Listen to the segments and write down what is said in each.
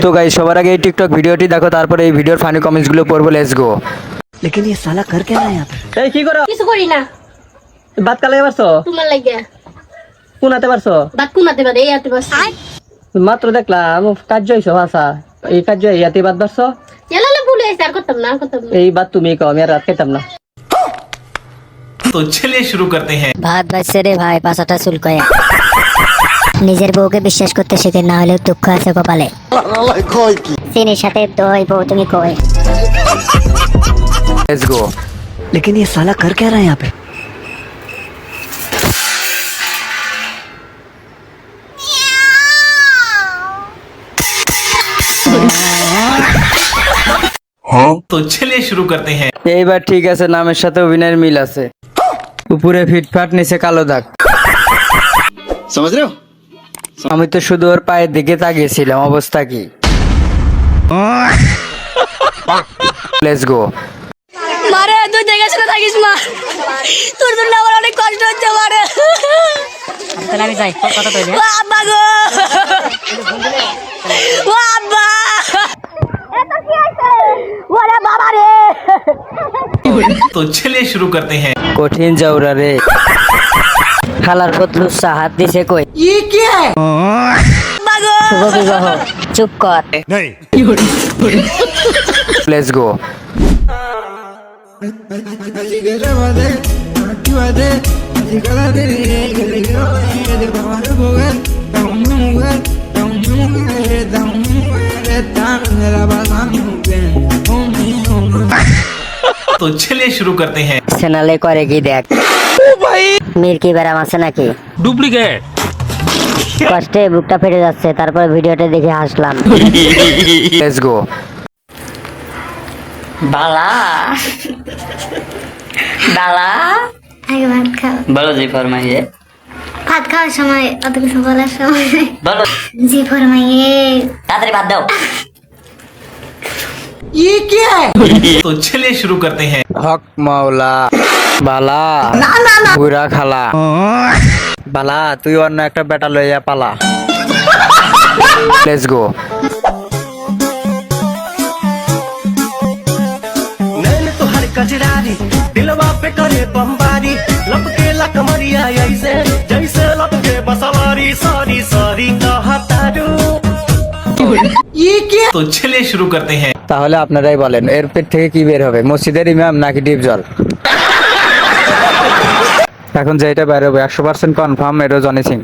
তো গাইস সবার আগে এই টিকটক ভিডিওটি দেখো, তারপরে এই ভিডিওর ফানি কমেন্টস গুলো পড়বো। Let's go. लेकिन ये साला कर क्या रहा है यहाँ पे? এই কি করো? কিছু করি না, ভাত কালে পারছো? তোমার লাগে কোনাতে পারছো? বাদ কোনাতে বাদে এই আতে বাস মাত্র দেখলাম কাজ হইছো ভাষা, এই কাজ ইয়াতে বাদ পারছো? এলালে ভুলে এসে আর করতাম না। এই বাদ তুমি কও, আমি আর রাত খেতাম না। तो चलिए शुरू करते हैं। ভাত বাজছে রে ভাই, পাছাটা চুলকায়। নিজের বউকে বিশ্বাস করতে শিখে, না হলে দুঃখ আছে কপালে। চিনির সাথে দই বউ তুমি কই। Let's go. लेकिन ये साला कर क्या रहा है यहाँ पे? तो चलिए शुरू करते हैं। এইবার ঠিক আছে, নামের সাথে অভিনয়ের মিল আছে। উপরে ফিটফাট, নিচে কালো দাগ। समझ रहे हो? আমি তো শুধু ওর পায়ের দিকে তাকিয়েছিলাম, অবস্থা কি? Let's go. মারে তুই দেখে শুনে থাকিস মা, তোর জন্য আমার অনেক কষ্ট হচ্ছে মারে। তাহলে আমি যাই, কথা কইলে। ও আব্বা গো, ও আব্বা, এত কি হইছে? ওরে বাবা রে। तो चलिए शुरू करते हैं। কঠিন যাওরা রে। খালার বদলুসা হাত দিছে কই। আব্বা গো, শুভ বিবাহ। চুপ কর। Let's go. तो चलिए शुरू करते हैं। সেনালে করে কি দেখ। মির কি ব্যারাম আছে নাকি? डुप्लीकेट। কষ্টে বুকটা ফেটে যাচ্ছে, তারপর ভিডিওটা দেখে হাসলাম। Let's go. বালা বালা আগে ভাত খাও। বলো জি ফরমাইয়ে, ভাত খাওয়ার সময় অত কিছু বলার সময় নেই। বলো জি ফরমাইয়ে। তাড়াতাড়ি বাদ দাও। तो चलिए शुरू करते हैं। হক মাওলা। বালা বুড়া খালা। বালা তুই অন্য একটা বেটা লইয়া পালা। Let's go. नैन तो हर कजरारी दिलवा पे करे बमबारी लपके लकमरिया ऐसे जैसे लपके बसवारी सॉरी सॉरी कहतारू। तो चलिए शुरू करते हैं। তাহলে আপনারাই বলেন, এর পেট থেকে কি বের হবে, মসজিদের ইমাম নাকি ডিপ জল? এখন যেটা বের হবে 100% কনফার্ম, এটা জনি সিং।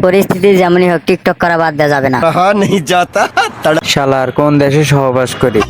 পরিস্থিতি যেমনই হোক, টিকটক করা বাদ দেওয়া যাবে না। कहा नहीं जाता तड़ा শালার কোন দেশে সহবাস করি।